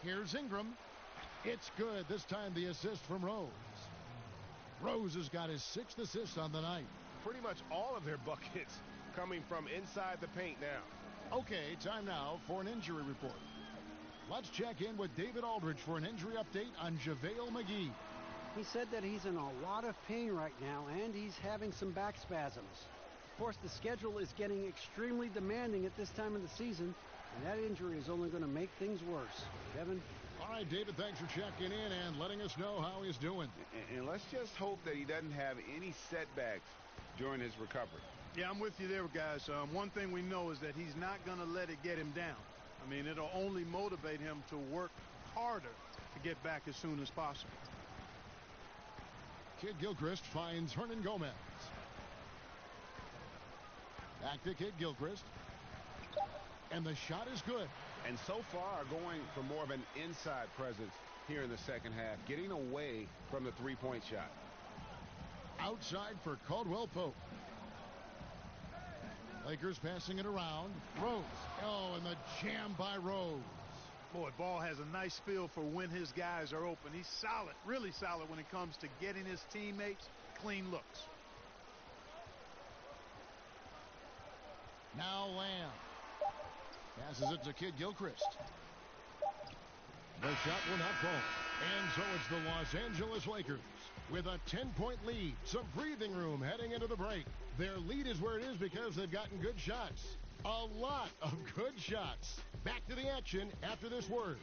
Here's Ingram. It's good. This time the assist from Rose. Rose has got his 6th assist on the night. Pretty much all of their buckets coming from inside the paint now. Okay, time now for an injury report. Let's check in with David Aldridge for an injury update on JaVale McGee. He said that he's in a lot of pain right now, and he's having some back spasms. Of course, the schedule is getting extremely demanding at this time of the season, and that injury is only going to make things worse. Kevin? All right, David, thanks for checking in and letting us know how he's doing. And let's just hope that he doesn't have any setbacks during his recovery. Yeah, I'm with you there, guys. One thing we know is that he's not going to let it get him down. I mean, it'll only motivate him to work harder to get back as soon as possible. Kid Gilchrist finds Hernan Gomez. Back to Kid Gilchrist. And the shot is good. And so far going for more of an inside presence here in the second half, getting away from the three-point shot. Outside for Caldwell Pope. Lakers passing it around. Rose. Oh, and the jam by Rose. Boy, Ball has a nice feel for when his guys are open. He's solid, really solid when it comes to getting his teammates clean looks. Now Lamb. Passes it to Kid Gilchrist. The shot will not fall. And so it's the Los Angeles Lakers with a 10-point lead. Some breathing room heading into the break. Their lead is where it is because they've gotten good shots. A lot of good shots. Back to the action after this word.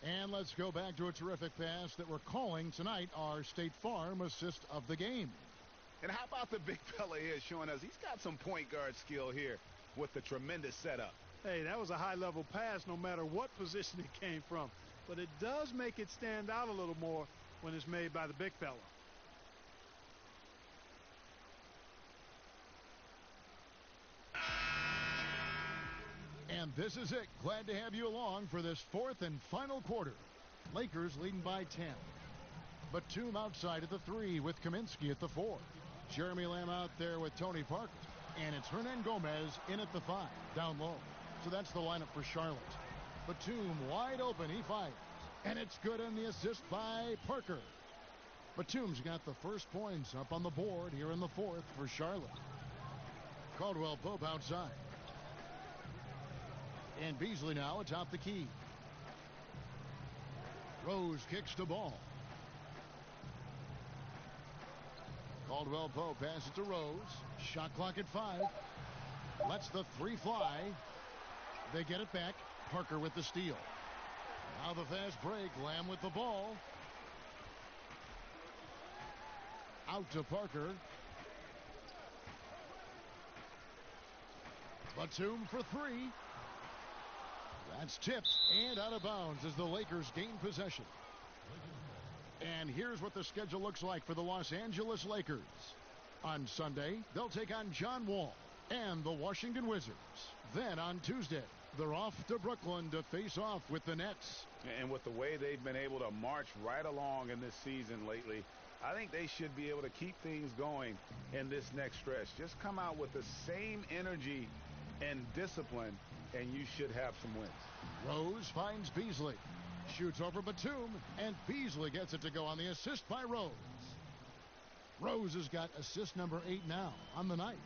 And let's go back to a terrific pass that we're calling tonight our State Farm assist of the game. And how about the big fella here showing us he's got some point guard skill here with the tremendous setup. Hey, that was a high-level pass no matter what position it came from. But it does make it stand out a little more when it's made by the big fella. And this is it. Glad to have you along for this 4th and final quarter. Lakers leading by 10. Batum outside at the 3 with Kaminsky at the 4. Jeremy Lamb out there with Tony Parker. And it's Hernan Gomez in at the 5, down low. So that's the lineup for Charlotte. Batum wide open. He fires. And it's good on the assist by Parker. Batum's got the first points up on the board here in the 4th for Charlotte. Caldwell Pope outside. And Beasley now atop the key. Rose kicks the ball. Caldwell Pope passes to Rose. Shot clock at 5. Lets the 3 fly. They get it back. Parker with the steal. Now the fast break. Lamb with the ball. Out to Parker. Batum for 3. That's tipped and out of bounds as the Lakers gain possession. And here's what the schedule looks like for the Los Angeles Lakers. On Sunday, they'll take on John Wall and the Washington Wizards. Then on Tuesday, they're off to Brooklyn to face off with the Nets. And with the way they've been able to march right along in this season lately, I think they should be able to keep things going in this next stretch. Just come out with the same energy and discipline, and you should have some wins. Rose finds Beasley. Shoots over Batum, and Beasley gets it to go on the assist by Rose. Rose has got assist number 8 now on the night.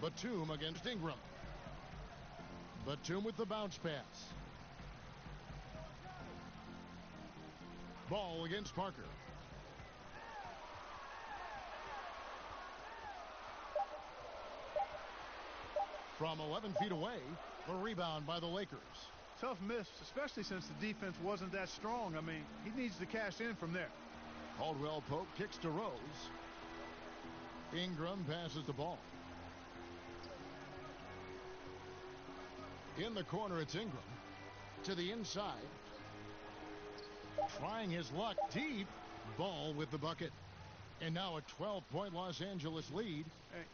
Batum against Ingram. Batum with the bounce pass. Ball against Parker. From 11 feet away, the rebound by the Lakers. Tough miss, especially since the defense wasn't that strong. I mean, he needs to cash in from there. Caldwell Pope kicks to Rose. Ingram passes the ball. In the corner, it's Ingram. To the inside. Trying his luck deep. Ball with the bucket. And now a 12-point Los Angeles lead.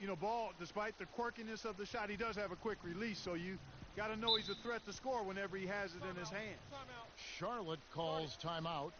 You know, Ball, despite the quirkiness of the shot, he does have a quick release, so you Got to know he's a threat to score whenever he has it in his hands. Charlotte calls timeout.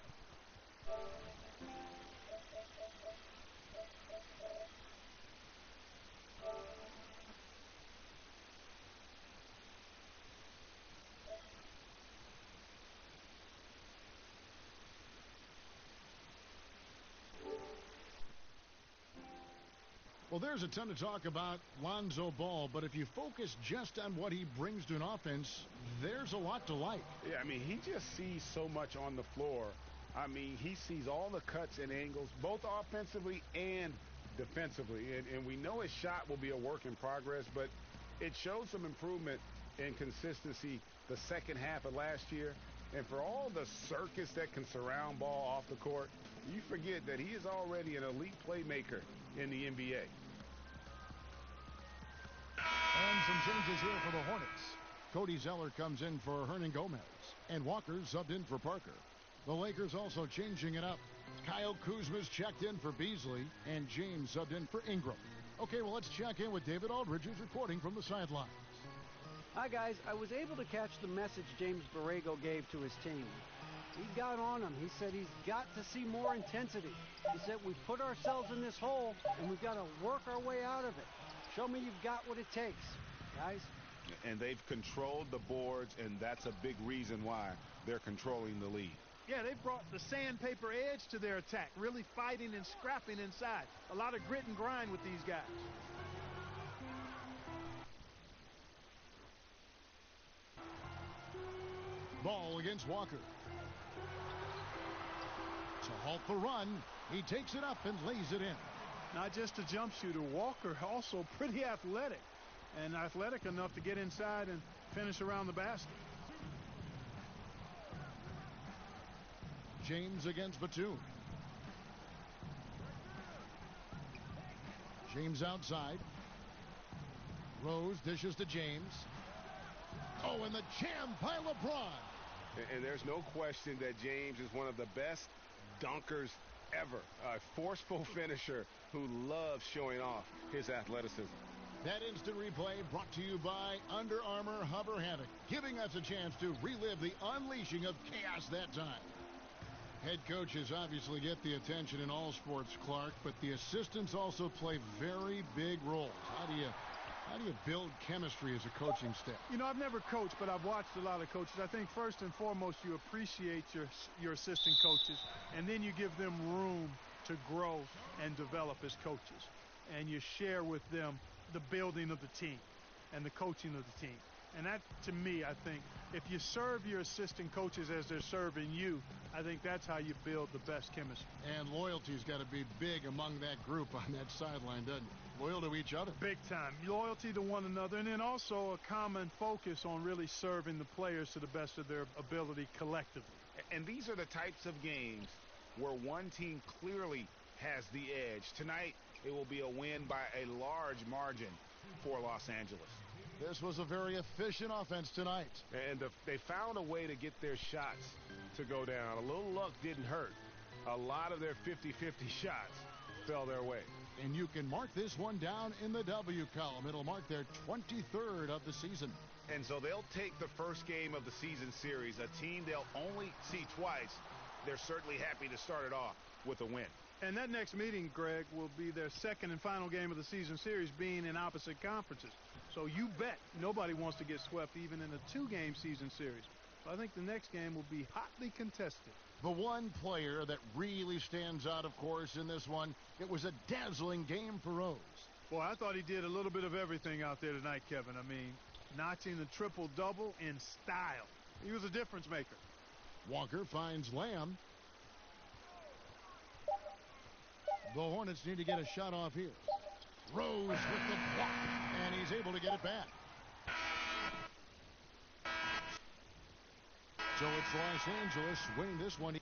Well, there's a ton to talk about Lonzo Ball, but if you focus just on what he brings to an offense, there's a lot to like. Yeah, I mean, he just sees so much on the floor. I mean, he sees all the cuts and angles, both offensively and defensively. And we know his shot will be a work in progress, but it showed some improvement in consistency the second half of last year. And for all the circus that can surround Ball off the court, you forget that he is already an elite playmaker in the NBA. And some changes here for the Hornets. Cody Zeller comes in for Hernan Gomez, and Walker subbed in for Parker. The Lakers also changing it up. Kyle Kuzma's checked in for Beasley, and James subbed in for Ingram. Okay, well, let's check in with David Aldridge, who's reporting from the sidelines. Hi, guys. I was able to catch the message James Borrego gave to his team. He got on him. He said he's got to see more intensity. He said we put ourselves in this hole, and we've got to work our way out of it. Show me you've got what it takes, guys. And they've controlled the boards, and that's a big reason why they're controlling the lead. Yeah, they brought the sandpaper edge to their attack, really fighting and scrapping inside. A lot of grit and grind with these guys. Ball against Walker. To halt the run, he takes it up and lays it in. Not just a jump shooter, Walker also pretty athletic, and athletic enough to get inside and finish around the basket. James against Batum. James outside. Rose dishes to James. Oh, and the jam by LeBron. And there's no question that James is one of the best dunkers ever. A forceful finisher who loves showing off his athleticism. That instant replay brought to you by Under Armour Hover Hammock, giving us a chance to relive the unleashing of chaos that time. Head coaches obviously get the attention in all sports, Clark, but the assistants also play very big roles. How do you build chemistry as a coaching staff? You know, I've never coached, but I've watched a lot of coaches. I think first and foremost you appreciate your assistant coaches, and then you give them room to grow and develop as coaches. And you share with them the building of the team and the coaching of the team. And that, to me, I think, if you serve your assistant coaches as they're serving you, I think that's how you build the best chemistry. And loyalty's got to be big among that group on that sideline, doesn't it? Loyal to each other. Big time. Loyalty to one another, and then also a common focus on really serving the players to the best of their ability collectively. And these are the types of games where one team clearly has the edge. Tonight, it will be a win by a large margin for Los Angeles. This was a very efficient offense tonight. And they found a way to get their shots to go down. A little luck didn't hurt. A lot of their 50-50 shots fell their way. And you can mark this one down in the W column. It'll mark their 23rd of the season. And so they'll take the first game of the season series, a team they'll only see twice. They're certainly happy to start it off with a win. And that next meeting, Greg, will be their second and final game of the season series, being in opposite conferences. So you bet nobody wants to get swept even in a two-game season series. So I think the next game will be hotly contested. The one player that really stands out, of course, in this one, it was a dazzling game for Rose. Boy, I thought he did a little bit of everything out there tonight, Kevin. I mean, notching the triple-double in style. He was a difference maker. Walker finds Lamb. The Hornets need to get a shot off here. Rose with the block, and he's able to get it back. So it's Los Angeles winning this one.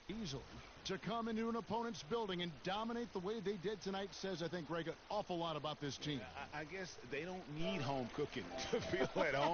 Easily. To come into an opponent's building and dominate the way they did tonight says, I think, Greg, an awful lot about this team. I guess they don't need home cooking to feel at home.